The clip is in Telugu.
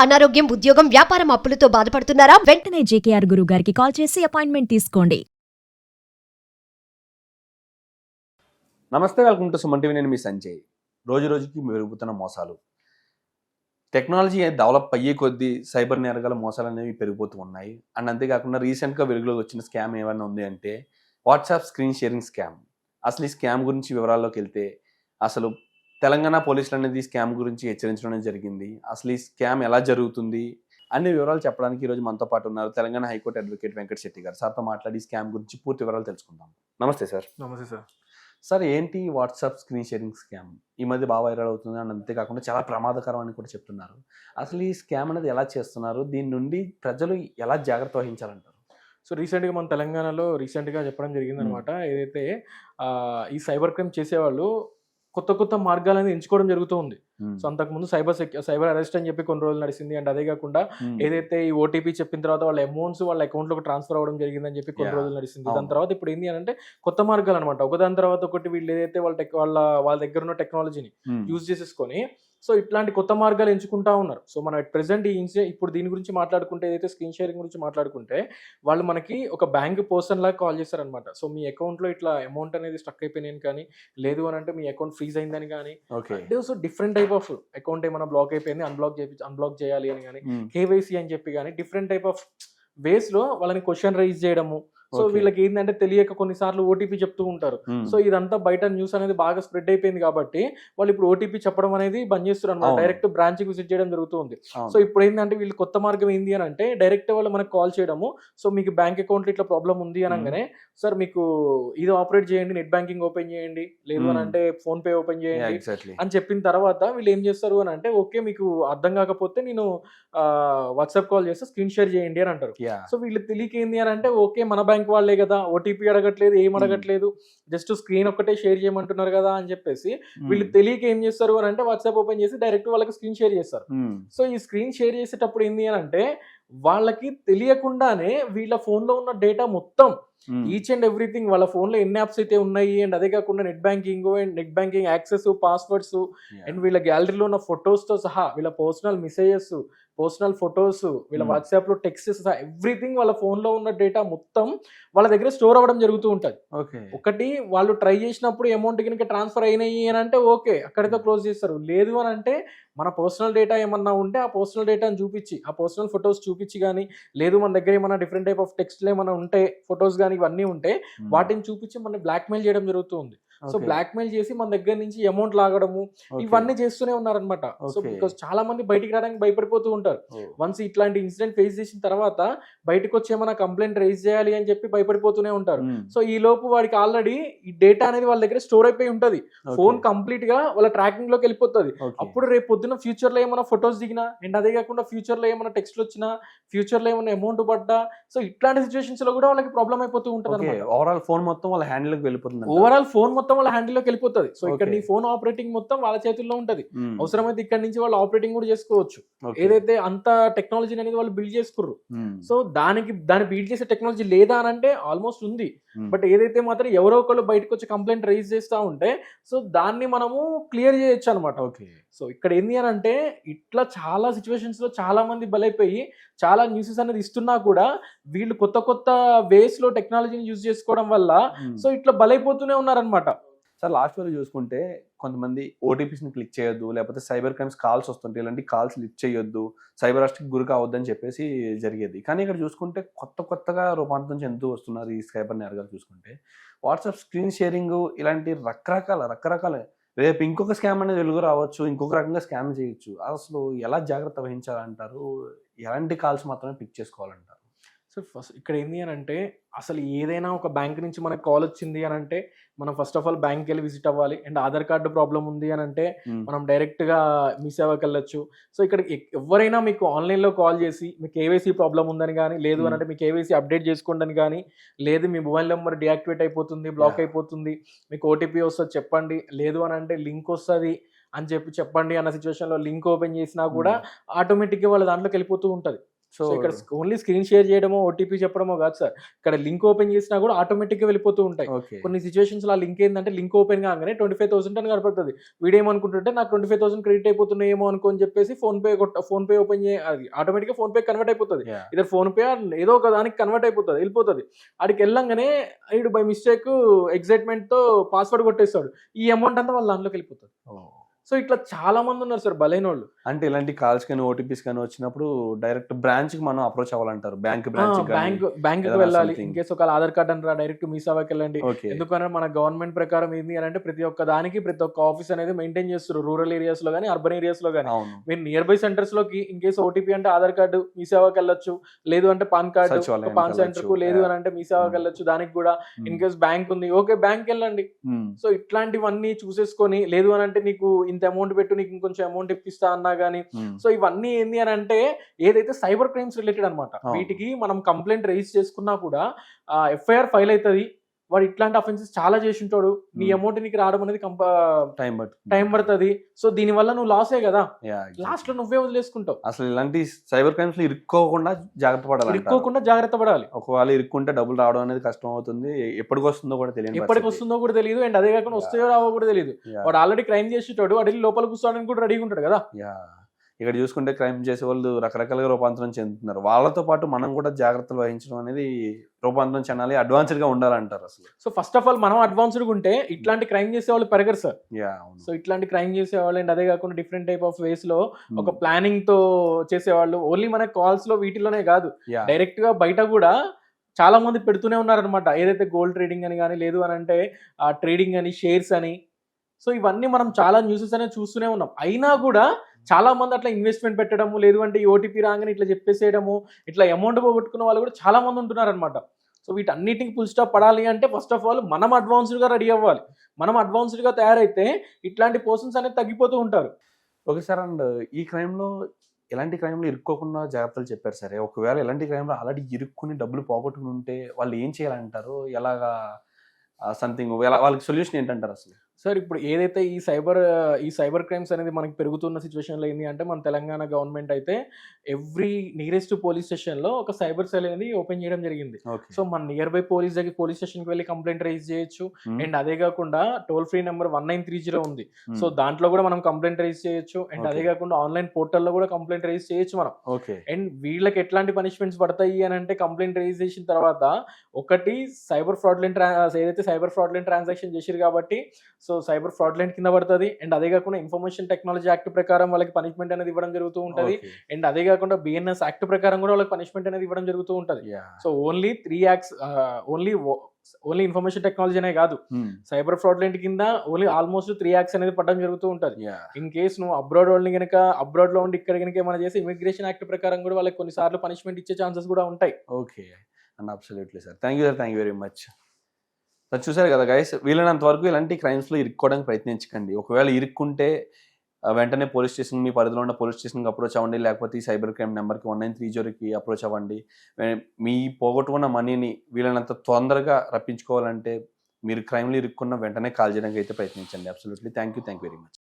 అనారోగ్యం, ఉద్యోగం, వ్యాపారం అప్పులతో బాధపడుతున్నారా? వెంటనే జేకేఆర్ గురువు గారికి కాల్ చేసి అపాయింట్మెంట్ తీసుకోండి. నమస్తే, వెల్కమ్ టు సుమన్ టీవీ. నేను మీ సంజయ్. రోజు రోజుకి పెరుగుతున్న మోసాలు, టెక్నాలజీ డెవలప్ అయ్యే కొద్దీ సైబర్ నేరగాల మోసాలు అనేవి పెరిగిపోతూ ఉన్నాయి. అండ్ అంతేకాకుండా రీసెంట్గా వెలుగులోకి వచ్చిన స్కామ్ ఏమైనా ఉంది అంటే వాట్సాప్ స్క్రీన్ షేరింగ్ స్కామ్. అసలు ఈ స్కామ్ గురించి వివరాల్లోకి వెళ్తే, అసలు తెలంగాణ పోలీసులు అనేది స్కామ్ గురించి హెచ్చరించడం జరిగింది. అసలు ఈ స్కామ్ ఎలా జరుగుతుంది అన్ని వివరాలు చెప్పడానికి ఈరోజు మనతో పాటు ఉన్నారు తెలంగాణ హైకోర్టు అడ్వకేట్ వెంకట శెట్టి గారు. సార్తో మాట్లాడి స్కామ్ గురించి పూర్తి వివరాలు తెలుసుకుందాం. నమస్తే సార్. నమస్తే సార్. సార్, ఏంటి వాట్సాప్ స్క్రీన్ షేరింగ్ స్కామ్? ఈ మధ్య బాగా వైరల్ అవుతుంది అండ్ అంతేకాకుండా చాలా ప్రమాదకరం అని కూడా చెప్తున్నారు. అసలు ఈ స్కామ్ అనేది ఎలా చేస్తున్నారు? దీని నుండి ప్రజలు ఎలా జాగ్రత్త వహించాలంటారు? సో రీసెంట్గా మన తెలంగాణలో చెప్పడం జరిగిందనమాట. ఏదైతే ఈ సైబర్ క్రైమ్ చేసేవాళ్ళు కొత్త కొత్త మార్గాలను ఎంచుకోవడం జరుగుతూ ఉంది. సో అంతకుముందు సైబర్ అరెస్ట్ అని చెప్పి కొన్ని రోజులు నడిచింది. అండ్ అదే కాకుండా ఏదైతే ఈ ఓటీపీ చెప్పిన తర్వాత వాళ్ళ అమౌంట్స్ వాళ్ళ అకౌంట్లోకి ట్రాన్స్ఫర్ అవ్వడం జరిగిందని చెప్పి కొన్ని రోజులు నడిచింది. దాని తర్వాత ఇప్పుడు ఏంటి అని అంటే కొత్త మార్గాలు అనమాట. ఒకదాని తర్వాత ఒకటి వీళ్ళు ఏదైతే వాళ్ళ దగ్గర ఉన్న టెక్నాలజీని యూజ్ చేసేసుకొని సో ఇట్లాంటి కొత్త మార్గాలు ఎంచుకుంటా ఉన్నారు. సో మనం ప్రెసెంట్ ఇప్పుడు దీని గురించి మాట్లాడుకుంటే, ఏదైతే స్క్రీన్ షేరింగ్ గురించి మాట్లాడుకుంటే, వాళ్ళు మనకి ఒక బ్యాంక్ పర్సన్ లాగా కాల్ చేస్తారనమాట. సో మీ అకౌంట్లో ఇట్లా అమౌంట్ అనేది స్టక్ అయిపోయినాయి కానీ, లేదు అని అంటే మీ అకౌంట్ ఫ్రీజ్ అయిందని కానీ, so different type of account ఏమైనా బ్లాక్ అయిపోయింది అన్బ్లాక్ చేయాలి అని కానీ, కేవైసీ అని చెప్పి కానీ డిఫరెంట్ టైప్ ఆఫ్ వేస్ లో వాళ్ళని క్వశ్చన్ రైజ్ చేయడము. సో వీళ్ళకి ఏంటంటే తెలియక కొన్నిసార్లు ఓటీపీ చెప్తూ ఉంటారు. సో ఇదంతా బయట న్యూస్ అనేది బాగా స్ప్రెడ్ అయిపోయింది కాబట్టి వాళ్ళు ఇప్పుడు ఓటీపీ చెప్పడం అనేది బంద్ చేస్తారు అనమాట. డైరెక్ట్ బ్రాంచ్ కి విజిట్ చేయడం జరుగుతుంది. సో ఇప్పుడు ఏంటంటే వీళ్ళు కొత్త మార్గం ఏంది అని అంటే డైరెక్ట్ వాళ్ళు మనకు కాల్ చేయడము. సో మీకు బ్యాంక్ అకౌంట్ ఇట్లా ప్రాబ్లం ఉంది అనగానే, సార్ మీకు ఇది ఆపరేట్ చేయండి, నెట్ బ్యాంకింగ్ ఓపెన్ చేయండి, లేదు అని అంటే ఫోన్ పే ఓపెన్ చేయండి అని చెప్పిన తర్వాత వీళ్ళు ఏం చేస్తారు అని అంటే, ఓకే మీకు అర్థం కాకపోతే నేను వాట్సాప్ కాల్ చేస్తే స్క్రీన్ షేర్ చేయండి అని అంటారు. సో వీళ్ళు తెలియక ఏంది అని అంటే, ఓకే మన బ్యాంక్ వాళ్ళే కదా, ఓటీపీ అడగట్లేదు, ఏం అడగట్లేదు, జస్ట్ స్క్రీన్ ఒక్కటే షేర్ చేయమంటున్నారు కదా అని చెప్పేసి వీళ్ళు తెలియక ఏం చేస్తారు అని అంటే వాట్సాప్ ఓపెన్ చేసి డైరెక్ట్ వాళ్ళకి స్క్రీన్ షేర్ చేస్తారు. సో ఈ స్క్రీన్ షేర్ చేసేటప్పుడు ఏంది అని అంటే వాళ్ళకి తెలియకుండానే వీళ్ళ ఫోన్ లో ఉన్న డేటా మొత్తం ఈచ్ అండ్ ఎవ్రీథింగ్, వాళ్ళ ఫోన్ లో ఎన్ని యాప్స్ అయితే ఉన్నాయి అండ్ అదే కాకుండా net banking access, passwords and వీళ్ళ గ్యాలరీలో ఉన్న ఫొటోస్ తో సహా, వీళ్ళ పర్సనల్ మెసేజెస్, పర్సనల్ ఫొటోస్, వీళ్ళ వాట్సాప్ లో టెక్స్ట్ ఎవ్రీథింగ్, వాళ్ళ ఫోన్ లో ఉన్న డేటా మొత్తం వాళ్ళ దగ్గర స్టోర్ అవ్వడం జరుగుతూ ఉంటుంది. ఒకటి వాళ్ళు ట్రై చేసినప్పుడు అమౌంట్ కనుక ట్రాన్స్ఫర్ అయినాయి అని అంటే ఓకే అక్కడితో క్లోజ్ చేస్తారు. లేదు అని అంటే మన పర్సనల్ డేటా ఏమన్నా ఉంటే ఆ పర్సనల్ డేటాను చూపించి, ఆ పర్సనల్ ఫొటోస్ చూపించి కానీ, లేదు మన దగ్గర ఏమన్నా డిఫరెంట్ టైప్ ఆఫ్ టెక్స్ట్లు ఏమైనా ఉంటే, ఫొటోస్ కానీ ఇవన్నీ ఉంటే వాటిని చూపించి మన బ్లాక్మెయిల్ చేయడం జరుగుతుంది. సో బ్లాక్మెయిల్ చేసి మన దగ్గర నుంచి అమౌంట్ లాగడము ఇవన్నీ చేస్తూనే ఉన్నారనమాట. సో బికాస్ చాలా మంది బయటికి రావడానికి భయపడిపోతూ ఉంటారు. వన్స్ ఇట్లాంటి ఇన్సిడెంట్ ఫేస్ చేసిన తర్వాత బయటకు వచ్చి ఏమైనా కంప్లైంట్ రైజ్ చేయాలి అని చెప్పి భయపడిపోతూనే ఉంటారు. సో ఈ లోపు వాడికి ఆల్రెడీ ఈ డేటా అనేది వాళ్ళ దగ్గర స్టోర్ అయిపోయి ఉంటది. ఫోన్ కంప్లీట్ గా వాళ్ళ ట్రాకింగ్ లోకి వెళ్ళిపోతుంది. అప్పుడు రేపు పొద్దున్న ఫ్యూచర్ లో ఏమైనా ఫొటోస్ దిగినా అండ్ అదే కాకుండా ఫ్యూచర్ లో ఏమైనా టెక్స్ట్ వచ్చినా, ఫ్యూచర్ లో ఏమైనా అమౌంట్ పడ్డా, సో ఇట్లాంటి సిచ్యువేషన్స్ లో కూడా వాళ్ళకి ప్రాబ్లం అయిపోతూ ఉంటుంది. ఓవరాల్ ఫోన్ మొత్తం వాళ్ళ హ్యాండిల్ లోకి వెళ్ళిపోతుంది. వాళ్ళ హ్యాండిల్లోకి వెళ్ళిపోతుంది. సో ఇక్కడ నీ ఫోన్ ఆపరేటింగ్ మొత్తం వాళ్ళ చేతుల్లో ఉంటది. అవసరమైతే ఇక్కడ నుంచి వాళ్ళు ఆపరేటింగ్ కూడా చేసుకోవచ్చు. ఏదైతే అంత టెక్నాలజీ అనేది వాళ్ళు బిల్డ్ చేసుకుర్రు. సో దాన్ని బిల్డ్ చేసే టెక్నాలజీ లేదా అని అంటే ఆల్మోస్ట్ ఉంది. బట్ ఏదైతే మాత్రం ఎవరో ఒకళ్ళు బయటకు వచ్చి కంప్లైంట్ రైజ్ చేస్తా ఉంటే సో దాన్ని మనము క్లియర్ చేయొచ్చు అనమాట. సో ఇక్కడ ఏంది అని అంటే ఇట్లా చాలా సిచ్యువేషన్స్ లో చాలా మంది బలైపోయి చాలా న్యూసెస్ అనేది ఇస్తున్నా కూడా వీళ్ళు కొత్త కొత్త వేస్ లో టెక్నాలజీని యూజ్ చేసుకోవడం వల్ల సో ఇట్లా బలైపోతూనే ఉన్నారనమాట. సార్, లాస్ట్ వరకు చూసుకుంటే కొంతమంది ఓటీపీస్ని క్లిక్ చేయొద్దు, లేకపోతే సైబర్ క్రైమ్స్ కాల్స్ వస్తుంటాయి, ఇలాంటి కాల్స్ లిఫ్ట్ చేయొద్దు, సైబర్ అరెస్ట్కి గురి కావద్దని చెప్పేసి జరిగేది. కానీ ఇక్కడ చూసుకుంటే కొత్తగా రూపాంతరం చెందుతూ వస్తున్నారు ఈ సైబర్ నేరగాలు. చూసుకుంటే వాట్సాప్ స్క్రీన్ షేరింగ్ ఇలాంటి రకరకాల రేపు ఇంకొక స్కామ్ అనేది వెలుగు రావచ్చు, ఇంకొక రకంగా స్కామ్ చేయొచ్చు. అసలు ఎలా జాగ్రత్త వహించాలంటారు? ఎలాంటి కాల్స్ మాత్రమే పిక్ చేసుకోవాలంటారు? సో ఫస్ట్ ఇక్కడ ఏంటి అని అంటే అసలు ఏదైనా ఒక బ్యాంక్ నుంచి మనకు కాల్ వచ్చింది అని అంటే మనం ఫస్ట్ ఆఫ్ ఆల్ బ్యాంక్కి వెళ్ళి విజిట్ అవ్వాలి. అండ్ ఆధార్ కార్డు ప్రాబ్లం ఉంది అని అంటే మనం డైరెక్ట్గా మీ సేవకి వెళ్ళొచ్చు. సో ఇక్కడ ఎవరైనా మీకు ఆన్లైన్లో కాల్ చేసి మీ కేవైసీ ప్రాబ్లం ఉందని కానీ, లేదు అని అంటే మీ కేవైసీ అప్డేట్ చేసుకోండి అని కానీ, లేదు మీ మొబైల్ నెంబర్ డియాక్టివేట్ అయిపోతుంది, బ్లాక్ అయిపోతుంది, మీకు ఓటీపీ వస్తుంది చెప్పండి, లేదు అని అంటే లింక్ వస్తుంది అని చెప్పండి అన్న సిచ్యువేషన్లో లింక్ ఓపెన్ చేసినా కూడా ఆటోమేటిక్గా వాళ్ళ దాంట్లోకి వెళ్ళిపోతూ ఉంటుంది. సో సో ఇక్కడ ఓన్లీ స్క్రీన్ షేర్ చేయడమో ఓటీపీ చెప్పడమో కాదు సార్, ఇక్కడ లింక్ ఓపెన్ చేసినా కూడా ఆటోమేటిక్గా వెళ్ళిపోతూ ఉంటాయి. ఓకే కొన్ని సిచ్యువేషన్స్ ఆ లింక్ ఏంటంటే లింక్ ఓపెన్ కాగానే 25,000 అని కనపడుతుంది. వీడు ఏమనుకుంటుంటే నాకు 25,000 క్రెడిట్ అయిపోతున్నాయేమో అనుకోని చెప్పేసి ఫోన్ పే ఓపెన్ అది ఆటోమేటిక్గా ఫోన్ పే కన్వర్ట్ అయిపోతుంది. ఇద్దరు ఫోన్ పే ఏదో ఒక దానికి కన్వర్ట్ అయిపోతుంది, వెళ్ళిపోతుంది. ఆడికి వెళ్ళంగానే వీడు బై మిస్టేక్ ఎగ్జైట్మెంట్ తో పాస్వర్డ్ కొట్టేస్తాడు, ఈ అమౌంట్ అంతా వాళ్ళ దాంట్లోకి వెళ్ళిపోతుంది. సో ఇట్లా చాలా మంది ఉన్నారు సార్ బలైన వాళ్ళు. అంటే ఇలాంటి కాల్స్ కానీ ఓటీపీస్ కానీ వచ్చినప్పుడు డైరెక్ట్ బ్రాంచ్ కి మనం అప్రోచ్ అవ్వాలంటారు, బ్యాంక్ బ్యాంక్ కి వెళ్ళాలి. ఇన్ కేసు ఒక ఆధార్ కార్డ్ అనరా డైరెక్ట్ మీ సేవకి వెళ్ళండి. ఎందుకంటే మన గవర్నమెంట్ ప్రకారం ఏంది అని అంటే ప్రతి ఒక్క దానికి ప్రతి ఒక్క ఆఫీస్ అనేది మెయింటైన్ చేస్తారు, రూరల్ ఏరియాస్ లో కానీ అర్బన్ ఏరియాస్ లో కానీ. మీరు నియర్ బై సెంటర్స్ లోకి ఇన్ కేసు ఓటీపీ అంటే ఆధార్ కార్డు మీ సేవకి వెళ్ళొచ్చు, లేదు అంటే పాన్ కార్డు పాన్ సెంటర్ కు, లేదు అని అంటే మీ సేవకి వెళ్ళొచ్చు. దానికి కూడా ఇన్ కేసు బ్యాంక్ ఉంది, ఓకే బ్యాంక్ వెళ్ళండి. సో ఇట్లాంటివన్నీ చూసేసుకొని, లేదు అని అంటే నీకు ఇంత అమౌంట్ పెట్టు నీకు ఇంకొంచెం అమౌంట్ ఇప్పిస్తా అన్నా గానీ. సో ఇవన్నీ ఏంది అని అంటే ఏదైతే సైబర్ క్రైమ్స్ రిలేటెడ్ అనమాట. వీటికి మనం కంప్లైంట్ రిజిస్టర్ చేసుకున్నా కూడా ఎఫ్ఐఆర్ ఫైల్ అవుతుంది. వాడు ఇట్లాంటి అఫెన్సెస్ చాలా చేసి ఉంటాడు, నీ అమౌంట్ నీకు రావడం అనేది టైం పడుతుంది. సో దీని వల్ల నువ్వు లాసే కదా, లాస్ట్ లో నువ్వే వదిలేసుకుంటావు. అసలు ఇలాంటి సైబర్ క్రైమ్స్ లో ఇరుక్కోకుండా జాగ్రత్త పడాలి. ఒకవేళ ఇరుక్కుంటే డబ్బులు రావడం అనేది కష్టం అవుతుంది, ఎప్పటికి వస్తుందో కూడా తెలియదు. అండ్ అదే కాకుండా వస్తాయో రావో కూడా తెలియదు. వాడు ఆల్రెడీ క్రైమ్ చేసేటాడు, వాడు లోపల కూర్చోడానికి కూడా రెడీగా ఉంటాడు కదా. ఇక్కడ చూసుకుంటే క్రైమ్ చేసే వాళ్ళు రకరకాలుగా రూపాంతరం చెందుతున్నారు. వాళ్ళతో పాటు మనం కూడా జాగ్రత్తలు వహించడం అనేది రూపాంతరం చెందాలి, అడ్వాన్స్డ్ గా ఉండాలంటారు అసలు. సో ఫస్ట్ ఆఫ్ ఆల్ మనం అడ్వాన్స్డ్ ఉంటే ఇట్లాంటి క్రైమ్ చేసే వాళ్ళు పెరగరు సార్. సో ఇట్లాంటి క్రైమ్ చేసే వాళ్ళు అండ్ అదే కాకుండా డిఫరెంట్ టైప్ ఆఫ్ వేస్ లో ఒక ప్లానింగ్ తో చేసేవాళ్ళు ఓన్లీ మన కాల్స్ లో వీటిలోనే కాదు, డైరెక్ట్ గా బయట కూడా చాలా మంది పెడుతూనే ఉన్నారనమాట. ఏదైతే గోల్డ్ ట్రేడింగ్ అని కానీ, లేదు అని అంటే ట్రేడింగ్ అని, షేర్స్ అని. సో ఇవన్నీ మనం చాలా న్యూసెస్ అనేది చూస్తూనే ఉన్నాం. అయినా కూడా చాలా మంది అట్లా ఇన్వెస్ట్మెంట్ పెట్టడము, లేదు అంటే ఈ ఓటీపీ రాగానే ఇట్లా చెప్పేసేయడము, ఇట్లా అమౌంట్ పోగొట్టుకున్న వాళ్ళు కూడా చాలా మంది ఉంటున్నారు అనమాట. సో వీటన్నిటికి ఫుల్ స్టాప్ పడాలి అంటే ఫస్ట్ ఆఫ్ ఆల్ మనం అడ్వాన్స్డ్గా రెడీ అవ్వాలి. మనం అడ్వాన్స్డ్గా తయారైతే ఇట్లాంటి పర్సన్స్ అనేది తగ్గిపోతూ ఉంటారు. ఓకే సార్, అండ్ ఈ క్రైమ్లో ఎలాంటి క్రైమ్లో ఇరుక్కోకుండా జాగ్రత్తలు చెప్పారు సరే, ఒకవేళ ఎలాంటి క్రైమ్లో ఆల్రెడీ ఇరుక్కుని డబ్బులు పోగొట్టుకుని ఉంటే వాళ్ళు ఏం చేయాలంటారు, ఎలాగా సంథింగ్ వాళ్ళకి సొల్యూషన్ ఏంటంటారు అసలు? సార్ ఇప్పుడు ఏదైతే ఈ సైబర్ క్రైమ్స్ అనేది మనకి పెరుగుతున్న సిచ్యువేషన్లో ఏంటి అంటే మన తెలంగాణ గవర్నమెంట్ అయితే ఎవ్రీ నియరెస్ట్ పోలీస్ స్టేషన్లో ఒక సైబర్ సెల్ అనేది ఓపెన్ చేయడం జరిగింది. సో మన నియర్ బై పోలీస్ స్టేషన్కి వెళ్ళి కంప్లైంట్ రైజ్ చేయొచ్చు. అండ్ అదే కాకుండా టోల్ ఫ్రీ నెంబర్ 1930 ఉంది. సో దాంట్లో కూడా మనం కంప్లైంట్ రైజ్ చేయొచ్చు. అండ్ అదే కాకుండా ఆన్లైన్ పోర్టల్లో కూడా కంప్లైంట్ రైజ్ చేయొచ్చు మనం. అండ్ వీళ్ళకి ఎట్లాంటి పనిష్మెంట్స్ పడతాయి అని అంటే కంప్లైంట్ రైజ్ చేసిన తర్వాత ఒకటి సైబర్ ఫ్రాడ్లెంట్ ట్రాన్సాక్షన్ చేసిరు కాబట్టి సో సైబర్ ఫ్రాడ్లెంట్ కింద పడుతుంది. అండ్ అదే కాకుండా ఇన్ఫర్మేషన్ టెక్నాలజీ యాక్ట్ ప్రకారం వాళ్ళకి పనిష్మెంట్ అనేది ఇవ్వడం జరుగుతూ ఉంటుంది. అండ్ అదే కాకుండా బిఎన్ఎస్ యాక్ట్ ప్రకారం కూడా వాళ్ళకి పనిష్మెంట్ అనేది ఇవ్వడం జరుగుతూ ఉంటుంది. So only 3 acts, only information technology అనే కాదు, సైబర్ ఫ్రాడ్లెంట్ కింద ఓన్లీ ఆల్మోస్ట్ 3 యాక్ట్స్ అనేది పడడం జరుగుతూ ఉంటుంది. ఇన్ కేసు నువ్వు అబ్రాడ్ లో ఉండి ఇక్కడ కనుక ఏమైనా చేసి ఇమిగ్రేషన్ యాక్ట్ ప్రకారం కూడా వాళ్ళకి కొన్నిసార్లు పనిష్మెంట్ ఇచ్చే ఛాన్సెస్ కూడా ఉంటాయి. Okay and absolutely sir, thank you very much. చూసారు కదా గైస్, వీలైనంత వరకు ఇలాంటి క్రైమ్స్లో ఇరుక్కోవడానికి ప్రయత్నించకండి. ఒకవేళ ఇరుక్కుంటే వెంటనే పోలీస్ స్టేషన్, మీ పరిధిలో ఉన్న పోలీస్ స్టేషన్కి అప్రోచ్ అవ్వండి, లేకపోతే ఈ సైబర్ క్రైమ్ నెంబర్కి 1930కి అప్రోచ్ అవ్వండి. మీ పోగొట్టుకున్న మనీని వీలైనంత తొందరగా రప్పించుకోవాలంటే మీరు క్రైమ్లో ఇరుక్కున్న వెంటనే కాల్ చేయడానికి అయితే ప్రయత్నించండి. Absolutely thank you very much.